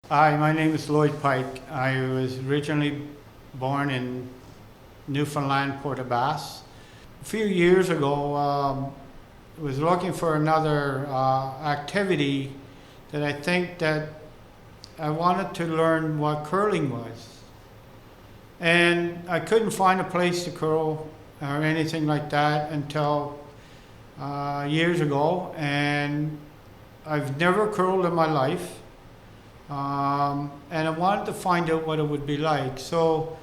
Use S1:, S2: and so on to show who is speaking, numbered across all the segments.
S1: Hi, my name is Lloyd Pike. I was originally born in Newfoundland, Port aux Basques. A few years ago, was looking for another activity that I think that I wanted to learn what curling was. And I couldn't find a place to curl or anything like that until years ago. And I've never curled in my life. And I wanted to find out what it would be like. So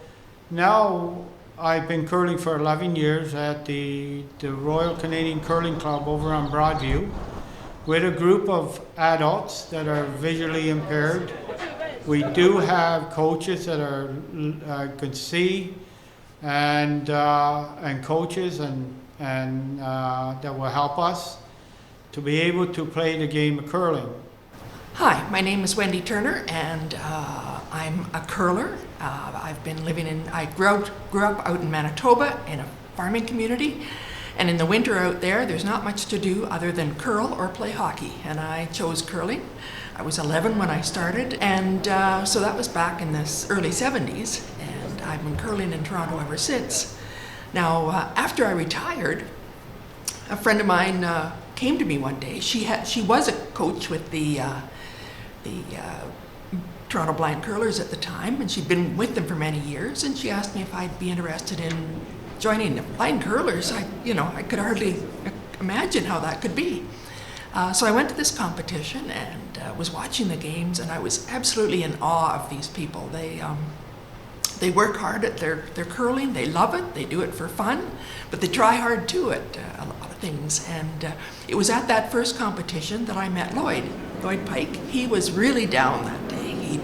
S1: now I've been curling for 11 years at the Royal Canadian Curling Club over on Broadview with a group of adults that are visually impaired. We do have coaches that are can see and coaches and that will help us to be able to play the game of curling.
S2: Hi, my name is Wendy Turner, and I'm a curler. I've been living I grew up out in Manitoba in a farming community, and in the winter out there's not much to do other than curl or play hockey, and I chose curling. I was 11 when I started, and so that was back in the early 70s, and I've been curling in Toronto ever since. Now, after I retired, a friend of mine came to me one day. She was a coach with the Toronto Blind Curlers at the time, and she'd been with them for many years, and she asked me if I'd be interested in joining the Blind Curlers. I could hardly imagine how that could be. So I went to this competition and was watching the games, and I was absolutely in awe of these people. They work hard at their curling, they love it, they do it for fun, but they try hard too at a lot of things. And it was at that first competition that I met Lloyd Pike. He was really down that day. He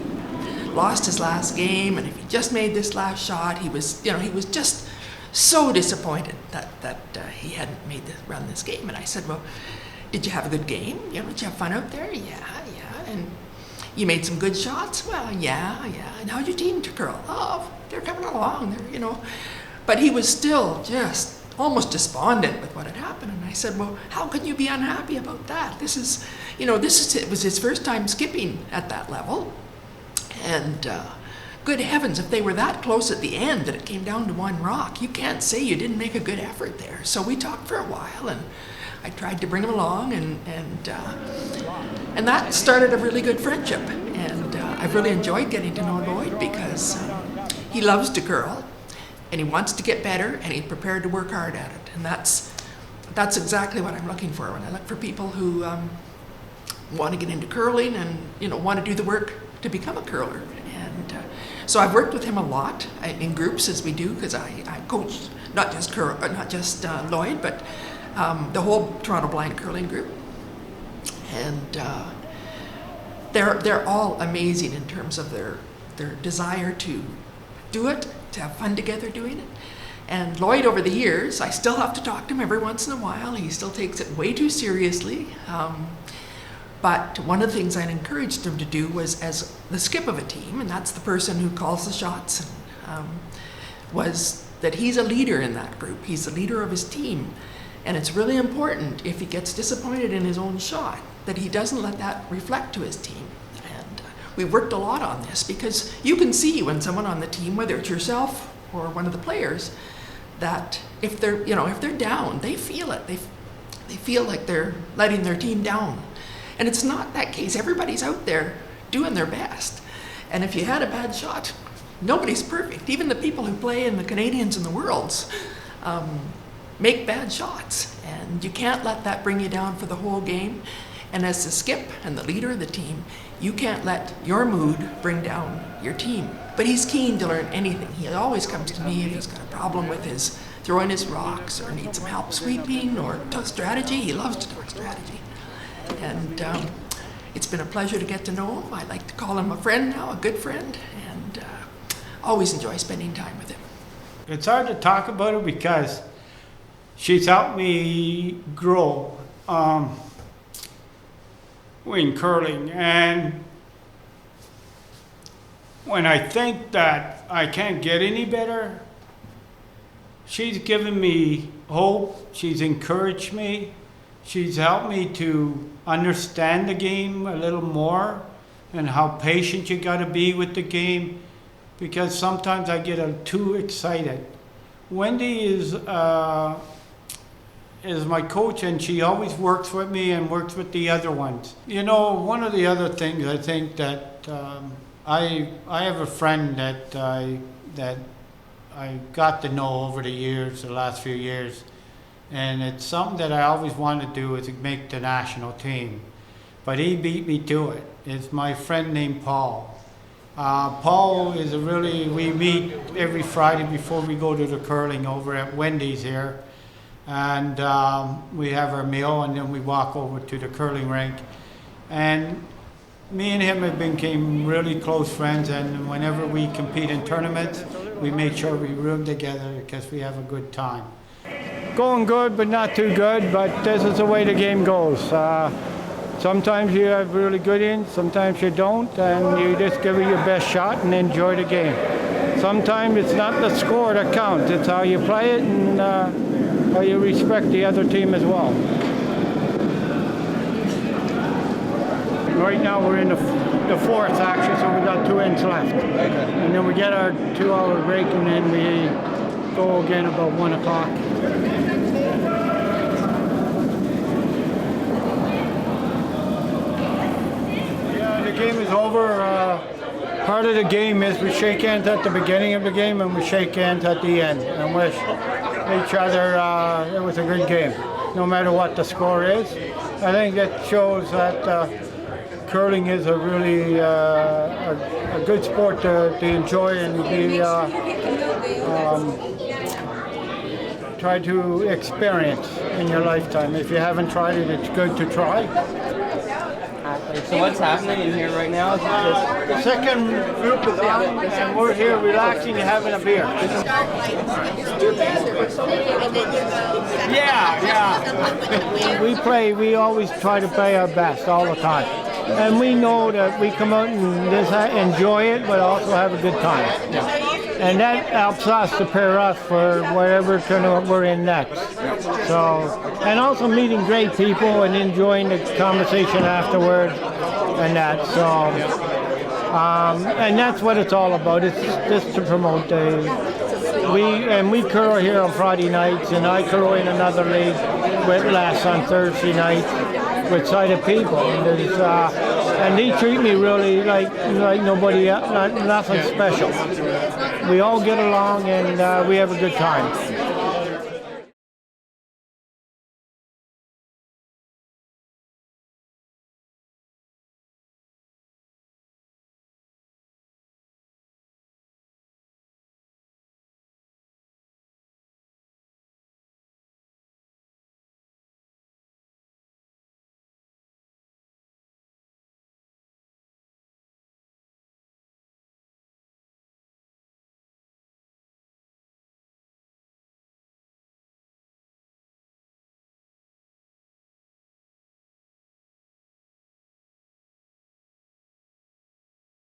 S2: lost his last game, and if he just made this last shot, he was just so disappointed that he hadn't run this game. And I said, well, did you have a good game? Did you have fun out there? Yeah. And you made some good shots? Well, yeah. And how'd your team curl? Oh, they're coming along. But he was still just almost despondent with what had happened. And I said, well, how can you be unhappy about that? It was his first time skipping at that level. And good heavens, if they were that close at the end that it came down to one rock, you can't say you didn't make a good effort there. So we talked for a while, and I tried to bring him along, and that started a really good friendship. And I've really enjoyed getting to know Lloyd because he loves to curl, and he wants to get better, and he's prepared to work hard at it. And that's exactly what I'm looking for when I look for people who want to get into curling and want to do the work to become a curler. And so I've worked with him a lot in groups, as we do, because I coach not just Lloyd, but the whole Toronto Blind Curling group. And they're all amazing in terms of their desire to do it, to have fun together doing it. And Lloyd, over the years, I still have to talk to him every once in a while. He still takes it way too seriously. But one of the things I encouraged him to do was, as the skip of a team, and that's the person who calls the shots, was that he's a leader in that group. He's the leader of his team. And it's really important, if he gets disappointed in his own shot, that he doesn't let that reflect to his team. And we worked a lot on this, because you can see when someone on the team, whether it's yourself or one of the players, that if they're down, they feel it. They feel like they're letting their team down. And it's not that case. Everybody's out there doing their best. And if you had a bad shot, nobody's perfect. Even the people who play in the Canadians and the Worlds make bad shots. And you can't let that bring you down for the whole game. And as the skip and the leader of the team, you can't let your mood bring down your team. But he's keen to learn anything. He always comes to me if he's got a problem with his throwing his rocks or needs some help sweeping or strategy. He loves to talk strategy. And it's been a pleasure to get to know him. I like to call him a friend now, a good friend, and always enjoy spending time with him.
S1: It's hard to talk about it because she's helped me grow in curling, and when I think that I can't get any better, she's given me hope, she's encouraged me, she's helped me to understand the game a little more and how patient you got to be with the game, because sometimes I get too excited. Wendy is my coach, and she always works with me and works with the other ones. You know, one of the other things I think that I have a friend that I got to know over the years, the last few years, and it's something that I always wanted to do, is to make the national team. But he beat me to it. It's my friend named Paul. Paul is we meet every Friday before we go to the curling over at Wendy's here. And we have our meal, and then we walk over to the curling rink. And me and him became really close friends, and whenever we compete in tournaments, we make sure we room together because we have a good time. Going good, but not too good, but this is the way the game goes. Sometimes you have really good ends, sometimes you don't, and you just give it your best shot and enjoy the game. Sometimes it's not the score that counts, it's how you play it and how you respect the other team as well. Right now we're in the fourth actually, so we got 2 ends left. And then we get our 2-hour break, and then we go again about 1 o'clock. Yeah, the game is over. Part of the game is we shake hands at the beginning of the game and we shake hands at the end and wish each other it was a good game, no matter what the score is. I think that shows that curling is a really a good sport to enjoy and try to experience in your lifetime. If you haven't tried it, it's good to try.
S3: So what's happening in here right now?
S1: The second group is on, and we're here relaxing and having a beer. Yeah. We always try to play our best all the time. And we know that we come out and just enjoy it, but also have a good time. And that helps us to prepare us for whatever tournament we're in next. So, and also meeting great people and enjoying the conversation afterwards and that. So, and that's what it's all about. It's just to promote we curl here on Friday nights, and I curl in another league with Les on Thursday night with sighted people. And they treat me really like nobody else, nothing special. We all get along and we have a good time.